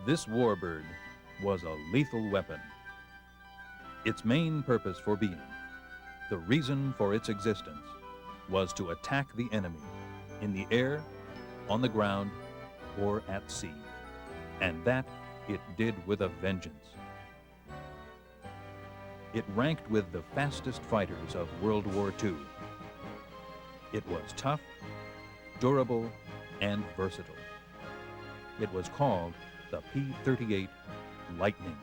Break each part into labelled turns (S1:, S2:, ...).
S1: This warbird was a lethal weapon. Its main purpose for being, the reason for its existence, was to attack the enemy in the air, on the ground, or at sea. And that it did with a vengeance. It ranked with the fastest fighters of World War II. It was tough, durable, and versatile. It was called the P-38 Lightning.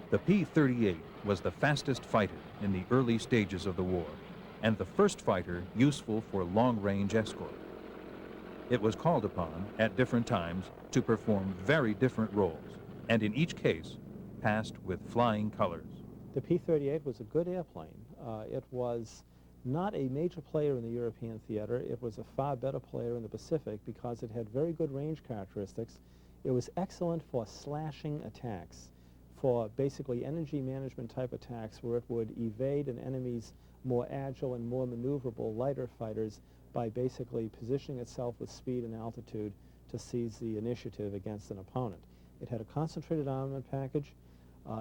S1: The P-38 was the fastest fighter in the early stages of the war, and the first fighter useful for long-range escort. It was called upon at different times to perform very different roles, and in each case passed with flying colors.
S2: The P-38 was a good airplane. It was not a major player in the European theater. It was a far better player in the Pacific because it had very good range characteristics. It was excellent for slashing attacks, for basically energy management type attacks where it would evade an enemy's more agile and more maneuverable lighter fighters by basically positioning itself with speed and altitude to seize the initiative against an opponent. It had a concentrated armament package.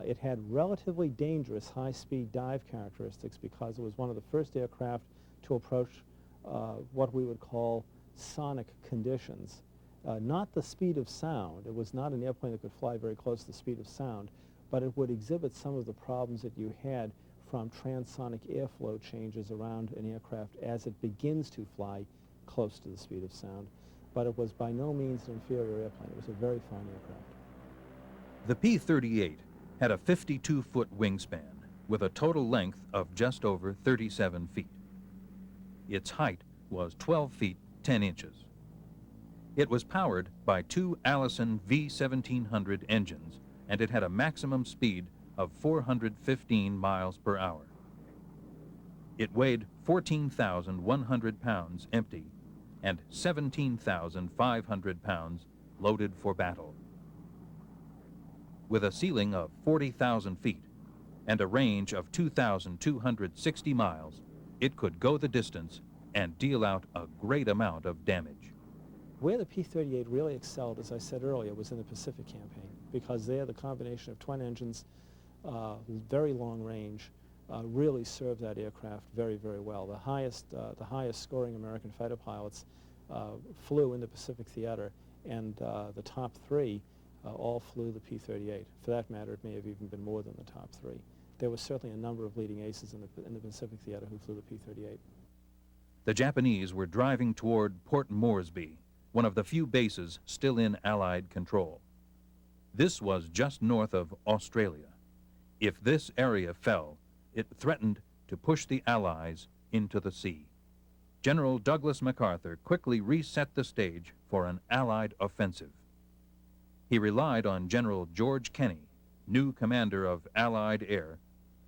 S2: It had relatively dangerous high-speed dive characteristics because it was one of the first aircraft to approach what we would call sonic conditions. Not the speed of sound. It was not an airplane that could fly very close to the speed of sound, but it would exhibit some of the problems that you had from transonic airflow changes around an aircraft as it begins to fly close to the speed of sound. But it was by no means an inferior airplane. It was a very fine aircraft.
S1: The P-38 had a 52-foot wingspan with a total length of just over 37 feet. Its height was 12 feet 10 inches. It was powered by two Allison V1700 engines, and it had a maximum speed of 415 miles per hour. It weighed 14,100 pounds empty and 17,500 pounds loaded for battle. With a ceiling of 40,000 feet and a range of 2,260 miles, it could go the distance and deal out a great amount of damage.
S2: Where the P-38 really excelled, as I said earlier, was in the Pacific campaign, because there the combination of twin engines, very long range, really served that aircraft very, very well. The highest scoring American fighter pilots flew in the Pacific theater, and the top three all flew the P-38. For that matter, it may have even been more than the top three. There was certainly a number of leading aces in the Pacific theater who flew the P-38.
S1: The Japanese were driving toward Port Moresby, one of the few bases still in Allied control. This was just north of Australia. If this area fell, it threatened to push the Allies into the sea. General Douglas MacArthur quickly reset the stage for an Allied offensive. He relied on General George Kenney, new commander of Allied Air,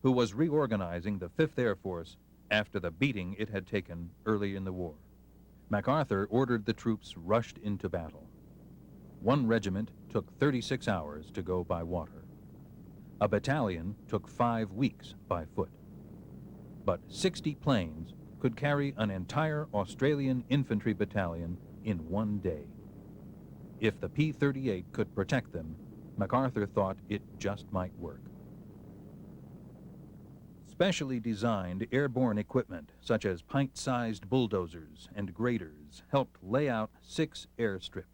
S1: who was reorganizing the 5th Air Force after the beating it had taken early in the war. MacArthur ordered the troops rushed into battle. One regiment took 36 hours to go by water. A battalion took 5 weeks by foot. But 60 planes could carry an entire Australian infantry battalion in one day. If the P-38 could protect them, MacArthur thought it just might work. Specially designed airborne equipment, such as pint-sized bulldozers and graders, helped lay out 6 airstrips.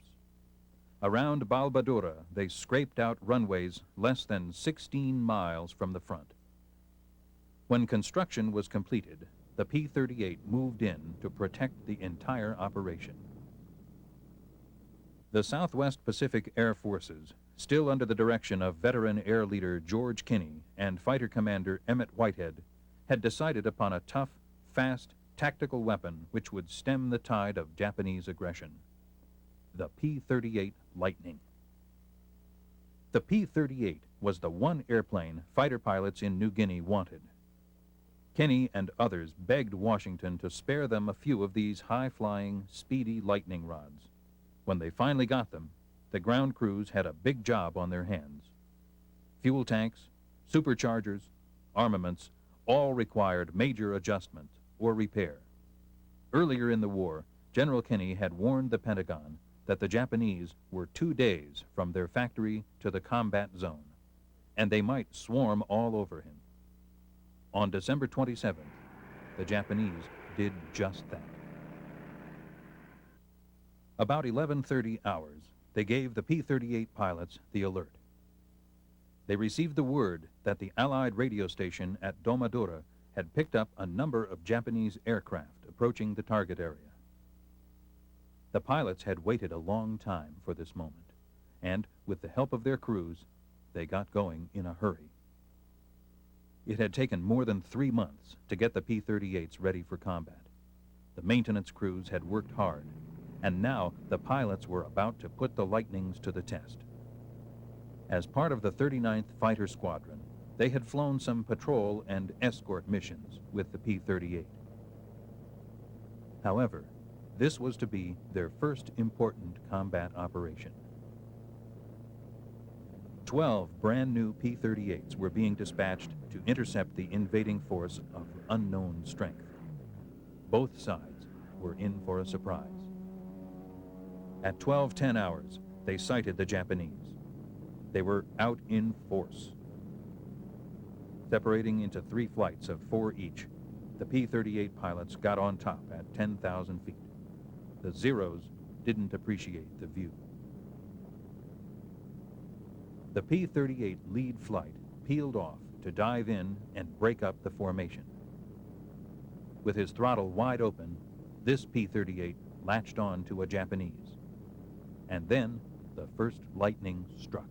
S1: Around Balbadura, they scraped out runways less than 16 miles from the front. When construction was completed, the P-38 moved in to protect the entire operation. The Southwest Pacific Air Forces, still under the direction of veteran air leader George Kenney and fighter commander Emmett Whitehead, had decided upon a tough, fast, tactical weapon which would stem the tide of Japanese aggression: the P-38 Lightning. The P-38 was the one airplane fighter pilots in New Guinea wanted. Kenny and others begged Washington to spare them a few of these high-flying, speedy lightning rods. When they finally got them, the ground crews had a big job on their hands. Fuel tanks, superchargers, armaments, all required major adjustment or repair. Earlier in the war, General Kenny had warned the Pentagon that the Japanese were 2 days from their factory to the combat zone, and they might swarm all over him. On December 27th, the Japanese did just that. About 11:30 hours, they gave the P-38 pilots the alert. They received the word that the Allied radio station at Domadura had picked up a number of Japanese aircraft approaching the target area. The pilots had waited a long time for this moment, and with the help of their crews, they got going in a hurry. It had taken more than 3 months to get the P-38s ready for combat. The maintenance crews had worked hard, and now the pilots were about to put the Lightnings to the test. As part of the 39th Fighter Squadron, they had flown some patrol and escort missions with the P-38. However, this was to be their first important combat operation. 12 brand-new P-38s were being dispatched to intercept the invading force of unknown strength. Both sides were in for a surprise. At 12:10 hours, they sighted the Japanese. They were out in force. Separating into 3 flights of 4 each, the P-38 pilots got on top at 10,000 feet. The Zeros didn't appreciate the view. The P-38 lead flight peeled off to dive in and break up the formation. With his throttle wide open, this P-38 latched on to a Japanese. And then the first lightning struck.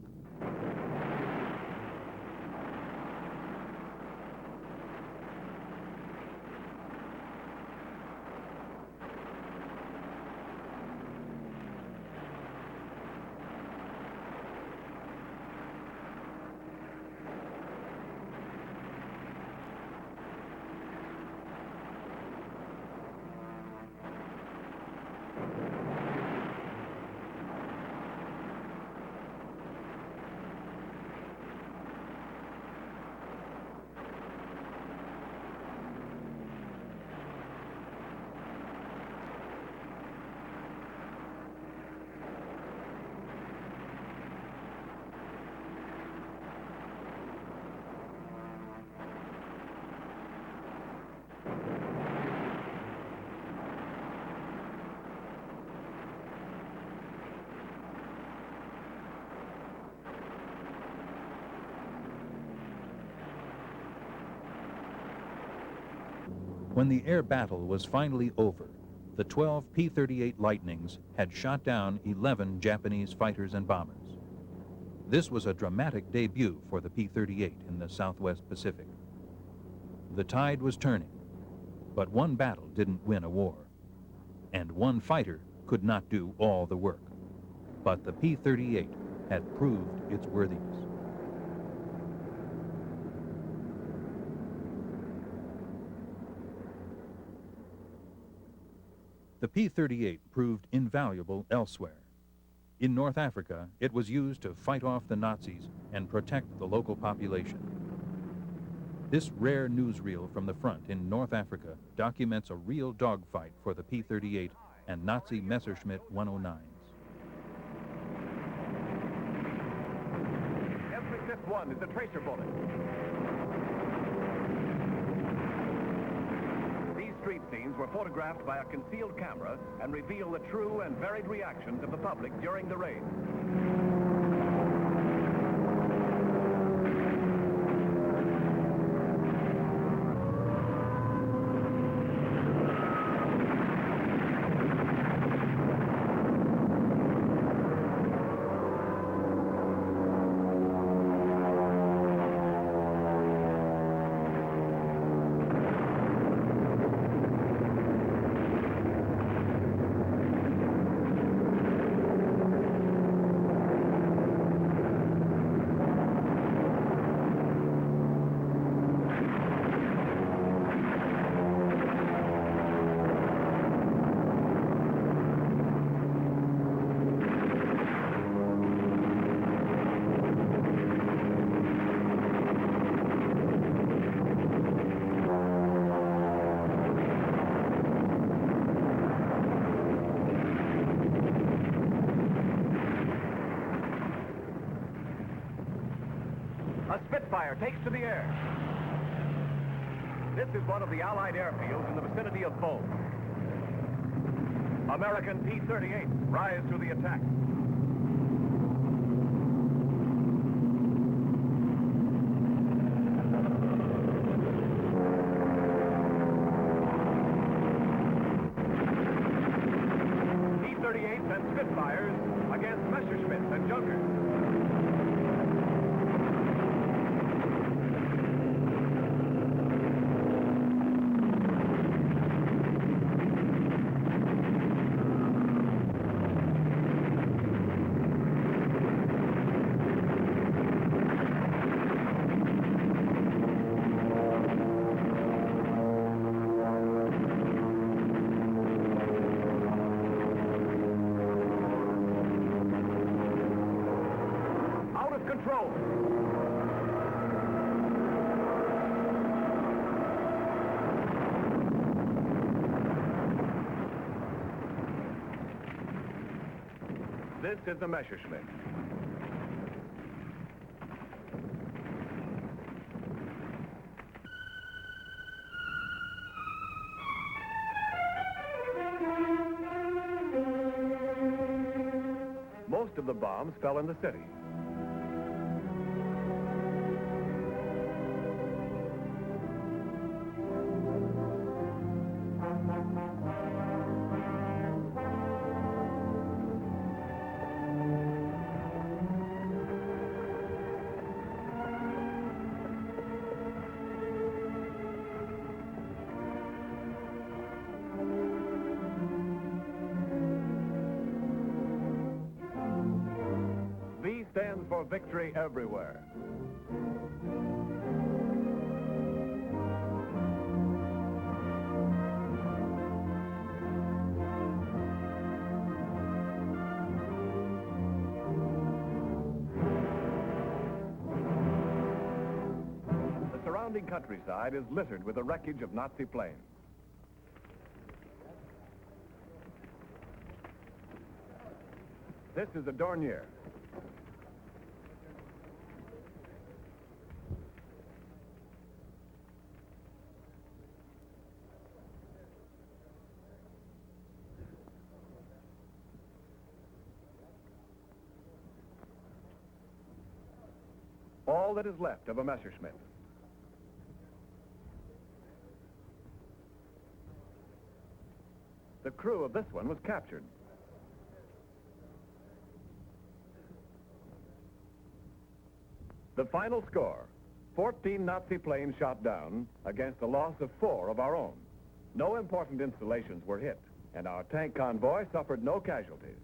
S1: When the air battle was finally over, the 12 P-38 Lightnings had shot down 11 Japanese fighters and bombers. This was a dramatic debut for the P-38 in the Southwest Pacific. The tide was turning, but one battle didn't win a war, and one fighter could not do all the work. But the P-38 had proved its worthiness. The P-38 proved invaluable elsewhere. In North Africa, it was used to fight off the Nazis and protect the local population. This rare newsreel from the front in North Africa documents a real dogfight for the P-38 and Nazi Messerschmitt 109s.
S3: Every fifth one is a tracer bullet. Street scenes were photographed by a concealed camera and reveal the true and varied reactions of the public during the raid. A Spitfire takes to the air. This is one of the Allied airfields in the vicinity of Bow. American P-38 rise to the attack. P-38s and Spitfires against Messerschmitts and Junkers. Control. This is the Messerschmitt. Most of the bombs fell in the city. V stands for victory everywhere. The surrounding countryside is littered with the wreckage of Nazi planes. This is the Dornier. All that is left of a Messerschmitt. The crew of this one was captured. The final score, 14 Nazi planes shot down against a loss of 4 of our own. No important installations were hit, and our tank convoy suffered no casualties.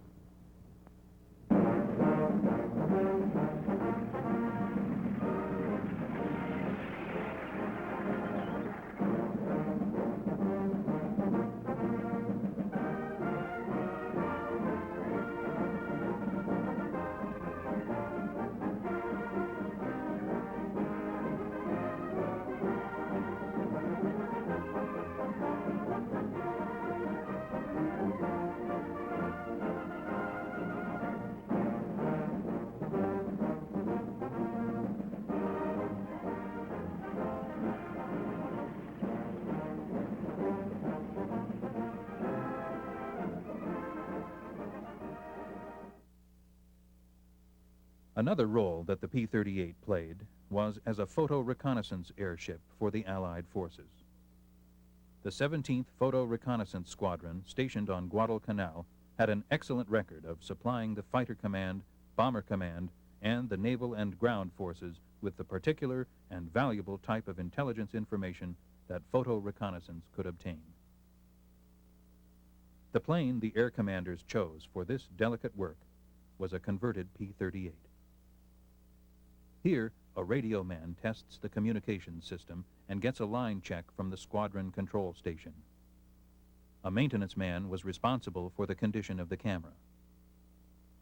S1: Another role that the P-38 played was as a photo reconnaissance airship for the Allied forces. The 17th Photo Reconnaissance Squadron, stationed on Guadalcanal, had an excellent record of supplying the Fighter Command, Bomber Command, and the naval and ground forces with the particular and valuable type of intelligence information that photo reconnaissance could obtain. The plane the air commanders chose for this delicate work was a converted P-38. Here, a radio man tests the communications system and gets a line check from the squadron control station. A maintenance man was responsible for the condition of the camera.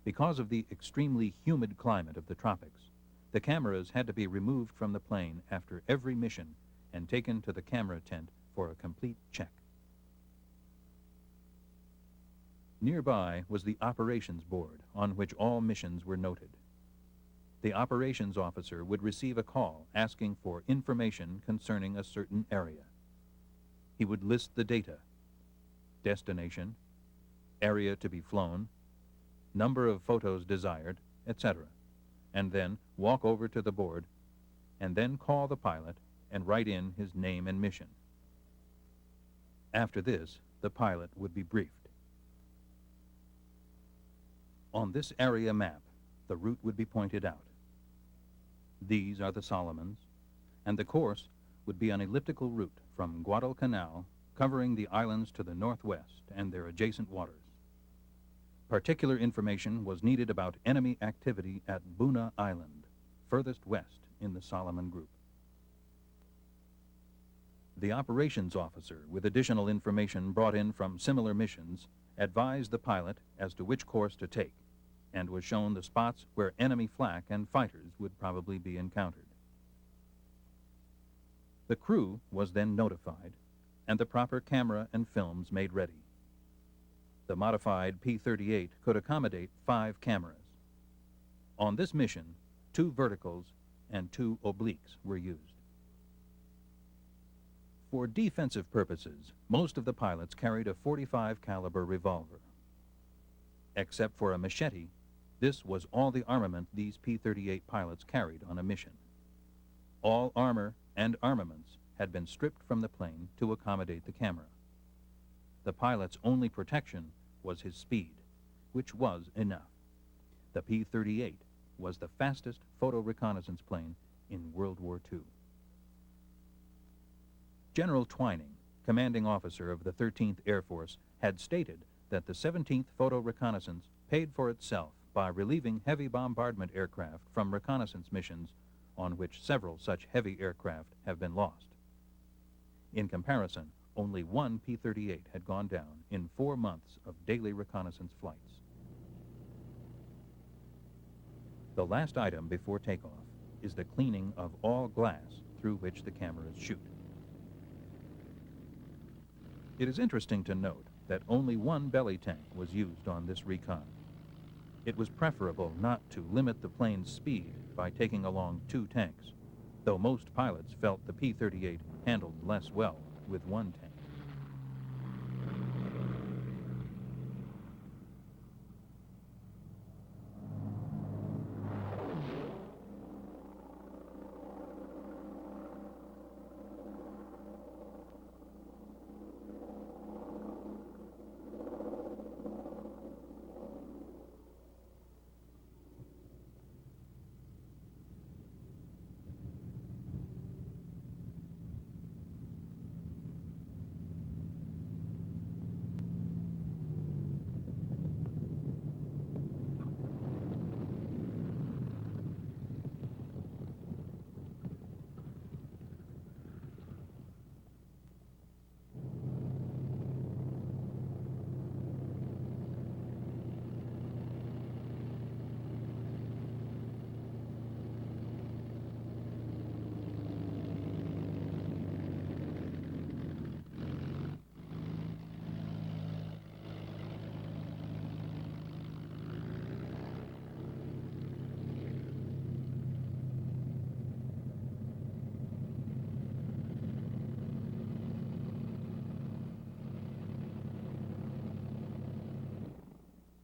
S1: Because of the extremely humid climate of the tropics, the cameras had to be removed from the plane after every mission and taken to the camera tent for a complete check. Nearby was the operations board on which all missions were noted. the operations officer would receive a call asking for information concerning a certain area. He would list the data: destination, area to be flown, number of photos desired, etc., and then walk over to the board and then call the pilot and write in his name and mission. After this, the pilot would be briefed. On this area map, the route would be pointed out. These are the Solomons, and the course would be an elliptical route from Guadalcanal, covering the islands to the northwest and their adjacent waters. Particular information was needed about enemy activity at Buna Island, furthest west in the Solomon Group. The operations officer, with additional information brought in from similar missions, advised the pilot as to which course to take, and was shown the spots where enemy flak and fighters would probably be encountered. The crew was then notified, and the proper camera and films made ready. The modified P-38 could accommodate 5 cameras. On this mission, 2 verticals and 2 obliques were used. For defensive purposes, most of the pilots carried a .45 caliber revolver. Except for a machete, this was all the armament these P-38 pilots carried on a mission. All armor and armaments had been stripped from the plane to accommodate the camera. The pilot's only protection was his speed, which was enough. The P-38 was the fastest photo reconnaissance plane in World War II. General Twining, commanding officer of the 13th Air Force, had stated that the 17th Photo Reconnaissance paid for itself by relieving heavy bombardment aircraft from reconnaissance missions on which several such heavy aircraft have been lost. In comparison, only 1 P-38 had gone down in 4 months of daily reconnaissance flights. The last item before takeoff is the cleaning of all glass through which the cameras shoot. It is interesting to note that only 1 belly tank was used on this recon. It was preferable not to limit the plane's speed by taking along 2 tanks, though most pilots felt the P-38 handled less well with 1 tank.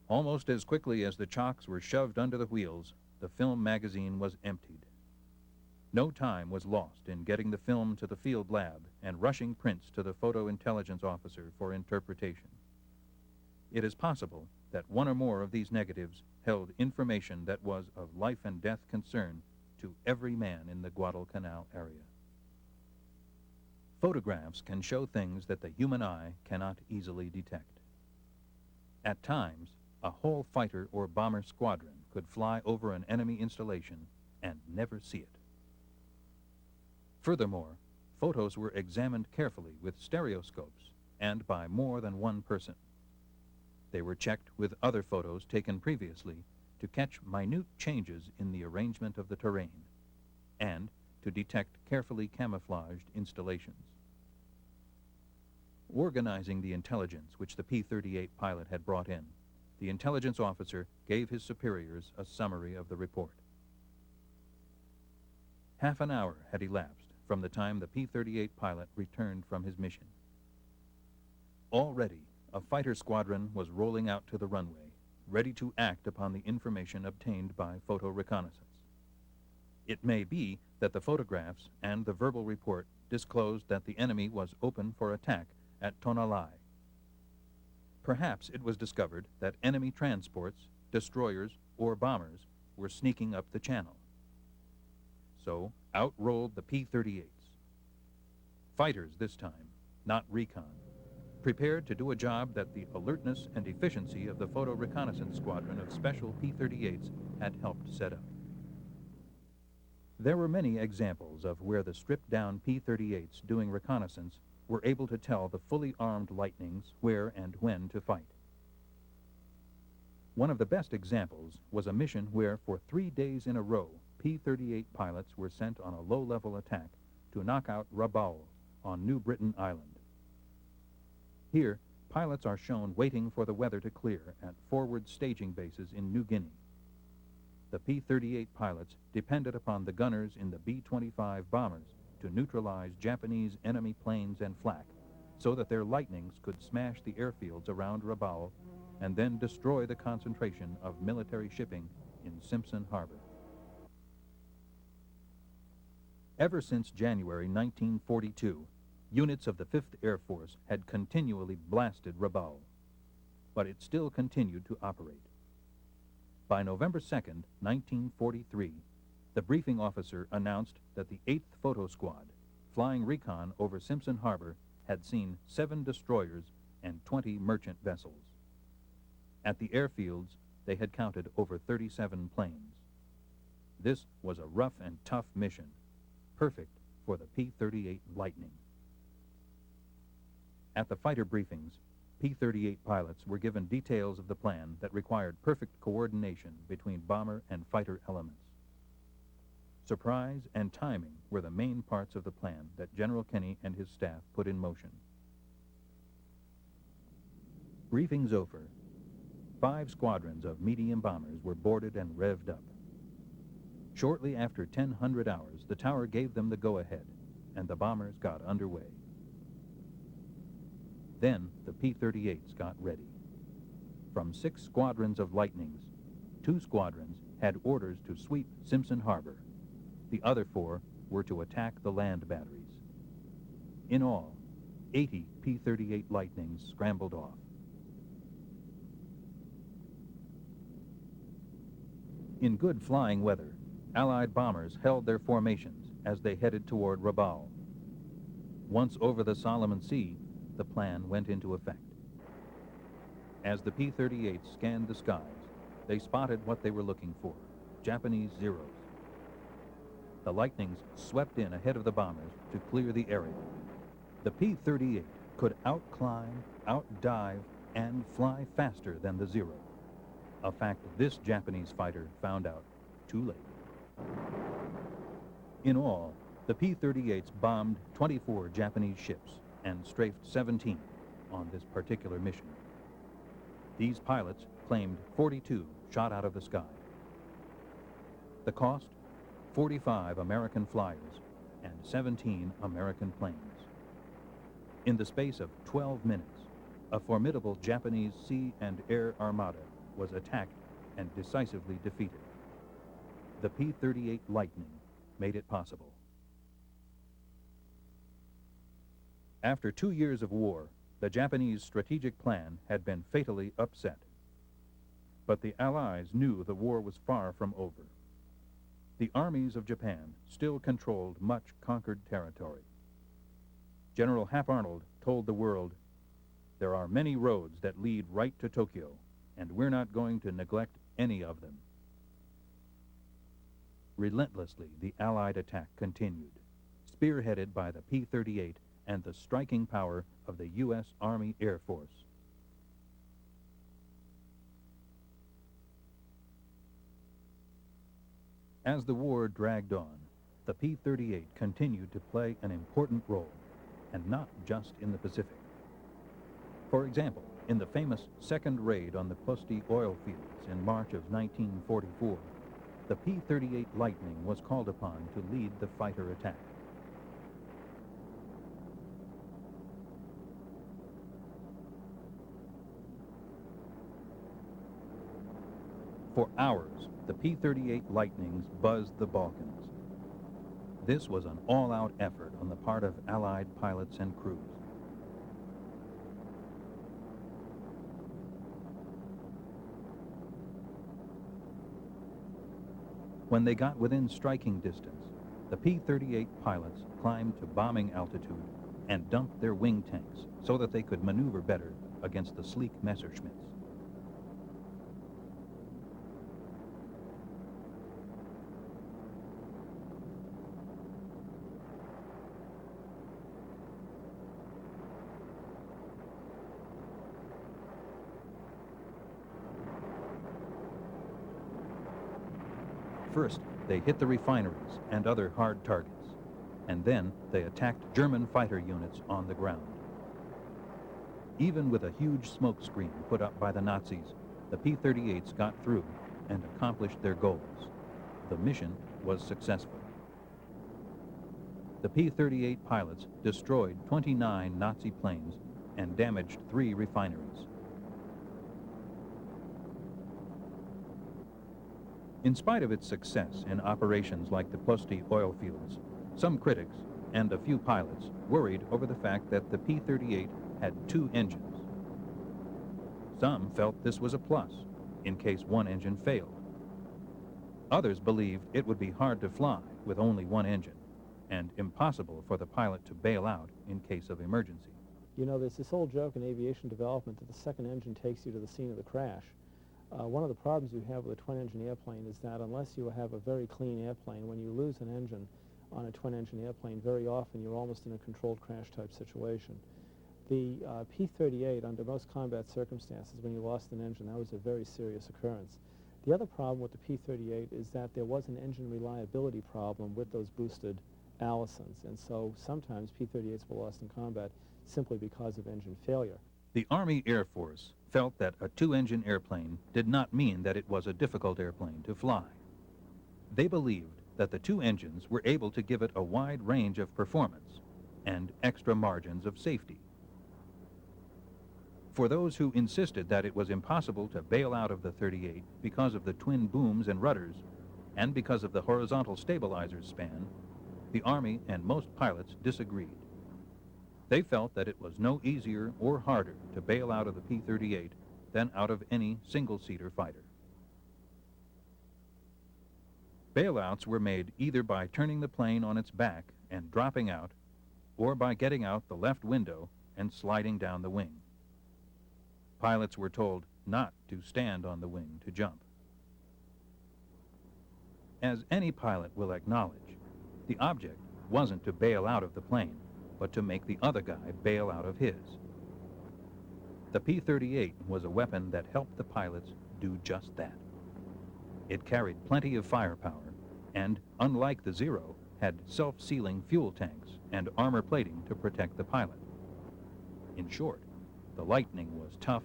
S1: Almost as quickly as the chocks were shoved under the wheels, the film magazine was emptied. No time was lost in getting the film to the field lab and rushing prints to the photo intelligence officer for interpretation. It is possible that 1 or more of these negatives held information that was of life and death concern to every man in the Guadalcanal area. Photographs can show things that the human eye cannot easily detect. At times, a whole fighter or bomber squadron could fly over an enemy installation and never see it. Furthermore, photos were examined carefully with stereoscopes and by more than 1 person. They were checked with other photos taken previously to catch minute changes in the arrangement of the terrain and to detect carefully camouflaged installations. Organizing the intelligence which the P-38 pilot had brought in, the intelligence officer gave his superiors a summary of the report. Half an hour had elapsed from the time the P-38 pilot returned from his mission. Already, a fighter squadron was rolling out to the runway, ready to act upon the information obtained by photo reconnaissance. It may be that the photographs and the verbal report disclosed that the enemy was open for attack at Tonalai. Perhaps it was discovered that enemy transports, destroyers, or bombers were sneaking up the channel. So out rolled the P-38s. Fighters this time, not recon, prepared to do a job that the alertness and efficiency of the photo reconnaissance squadron of special P-38s had helped set up. There were many examples of where the stripped-down P-38s doing reconnaissance were able to tell the fully armed Lightnings where and when to fight. One of the best examples was a mission where for 3 days in a row, P-38 pilots were sent on a low-level attack to knock out Rabaul on New Britain Island. Here, pilots are shown waiting for the weather to clear at forward staging bases in New Guinea. The P-38 pilots depended upon the gunners in the B-25 bombers to neutralize Japanese enemy planes and flak so that their Lightnings could smash the airfields around Rabaul and then destroy the concentration of military shipping in Simpson Harbor. Ever since January 1942, units of the 5th Air Force had continually blasted Rabaul, but it still continued to operate. By November 2nd, 1943, the briefing officer announced that the 8th Photo Squad, flying recon over Simpson Harbor, had seen 7 destroyers and 20 merchant vessels. At the airfields, they had counted over 37 planes. This was a rough and tough mission, perfect for the P-38 Lightning. At the fighter briefings, P-38 pilots were given details of the plan that required perfect coordination between bomber and fighter elements. Surprise and timing were the main parts of the plan that General Kenny and his staff put in motion. Briefings over, 5 squadrons of medium bombers were boarded and revved up. Shortly after 1000 hours, the tower gave them the go-ahead, and the bombers got underway. Then the P-38s got ready. From 6 squadrons of Lightnings, 2 squadrons had orders to sweep Simpson Harbor. The other 4 were to attack the land batteries. In all, 80 P-38 Lightnings scrambled off. In good flying weather, Allied bombers held their formations as they headed toward Rabaul. Once over the Solomon Sea, the plan went into effect. As the P-38s scanned the skies, they spotted what they were looking for, Japanese Zeros. The Lightnings swept in ahead of the bombers to clear the area. The P-38 could out-climb, out-dive, and fly faster than the Zero, a fact this Japanese fighter found out too late. In all, the P-38s bombed 24 Japanese ships and strafed 17 on this particular mission. These pilots claimed 42 shot out of the sky. The cost? 45 American flyers and 17 American planes. In the space of 12 minutes, a formidable Japanese sea and air armada was attacked and decisively defeated. The P-38 Lightning made it possible. After 2 years of war, the Japanese strategic plan had been fatally upset. But the Allies knew the war was far from over. The armies of Japan still controlled much conquered territory. General Hap Arnold told the world, "There are many roads that lead right to Tokyo, and we're not going to neglect any of them." Relentlessly, the Allied attack continued, spearheaded by the P-38 and the striking power of the U.S. Army Air Force. As the war dragged on, the P-38 continued to play an important role, and not just in the Pacific. For example, in the famous second raid on the Pusti oil fields in March of 1944, the P-38 Lightning was called upon to lead the fighter attack. For hours, the P-38 Lightnings buzzed the Balkans. This was an all-out effort on the part of Allied pilots and crews. When they got within striking distance, the P-38 pilots climbed to bombing altitude and dumped their wing tanks so that they could maneuver better against the sleek Messerschmitts. First, they hit the refineries and other hard targets, and then they attacked German fighter units on the ground. Even with a huge smoke screen put up by the Nazis, the P-38s got through and accomplished their goals. The mission was successful. The P-38 pilots destroyed 29 Nazi planes and damaged 3 refineries. In spite of its success in operations like the Plosti oil fields, some critics and a few pilots worried over the fact that the P-38 had 2 engines. Some felt this was a plus in case one engine failed. Others believed it would be hard to fly with only one engine and impossible for the pilot to bail out in case of emergency.
S2: You know, there's this old joke in aviation development that the second engine takes you to the scene of the crash. One of the problems you have with a twin-engine airplane is that unless you have a very clean airplane, when you lose an engine on a twin-engine airplane, very often you're almost in a controlled crash type situation. The P-38, under most combat circumstances, when you lost an engine, that was a very serious occurrence. The other problem with the P-38 is that there was an engine reliability problem with those boosted Allisons, and so sometimes P-38s were lost in combat simply because of engine failure.
S1: The Army Air Force felt that a 2-engine airplane did not mean that it was a difficult airplane to fly. They believed that the 2 engines were able to give it a wide range of performance and extra margins of safety. For those who insisted that it was impossible to bail out of the 38 because of the twin booms and rudders and because of the horizontal stabilizers span, the Army and most pilots disagreed. They felt that it was no easier or harder to bail out of the P-38 than out of any single-seater fighter. Bailouts were made either by turning the plane on its back and dropping out, or by getting out the left window and sliding down the wing. Pilots were told not to stand on the wing to jump. As any pilot will acknowledge, the object wasn't to bail out of the plane, but to make the other guy bail out of his. The P-38 was a weapon that helped the pilots do just that. It carried plenty of firepower and, unlike the Zero, had self-sealing fuel tanks and armor plating to protect the pilot. In short, the Lightning was tough,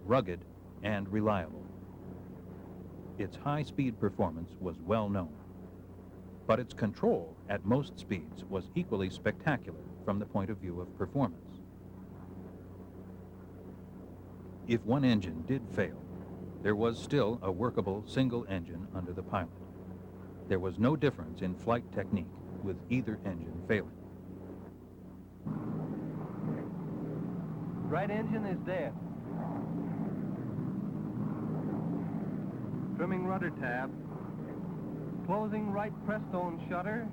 S1: rugged, and reliable. Its high-speed performance was well known, but its control at most speeds was equally spectacular from the point of view of performance. If one engine did fail, there was still a workable single engine under the pilot. There was no difference in flight technique with either engine failing.
S4: Right engine is dead. Trimming rudder tab. Closing right press-stone shutter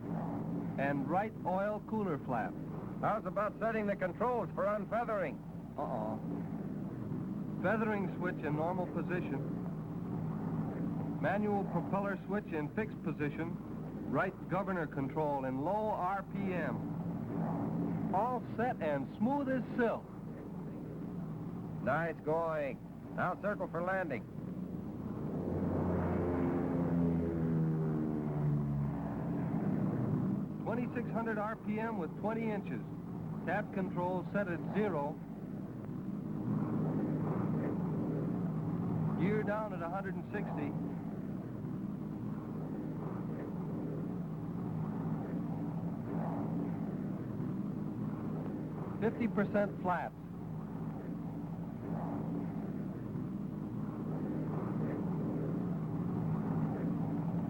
S4: and right oil cooler flap.
S5: How's about setting the controls for unfeathering?
S4: Feathering switch in normal position. Manual propeller switch in fixed position. Right governor control in low RPM. All set and smooth as silk.
S5: Nice going. Now circle for landing.
S4: 2,600 RPM with 20 inches. Tap control set at 0. Gear down at 160. 50% flaps.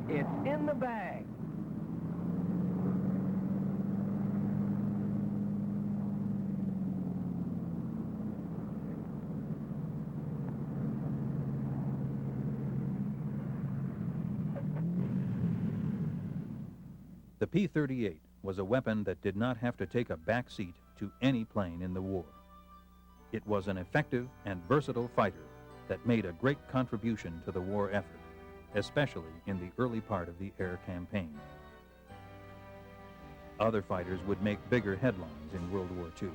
S4: It's in the bag.
S1: The P-38 was a weapon that did not have to take a back seat to any plane in the war. It was an effective and versatile fighter that made a great contribution to the war effort, especially in the early part of the air campaign. Other fighters would make bigger headlines in World War II,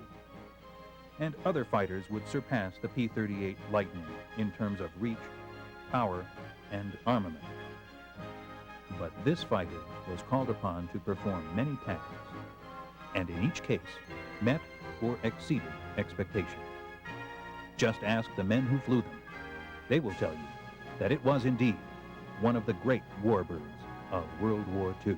S1: and other fighters would surpass the P-38 Lightning in terms of reach, power, and armament. But this fighter was called upon to perform many tasks, and in each case met or exceeded expectation. Just ask the men who flew them. They will tell you that it was indeed one of the great warbirds of World War II.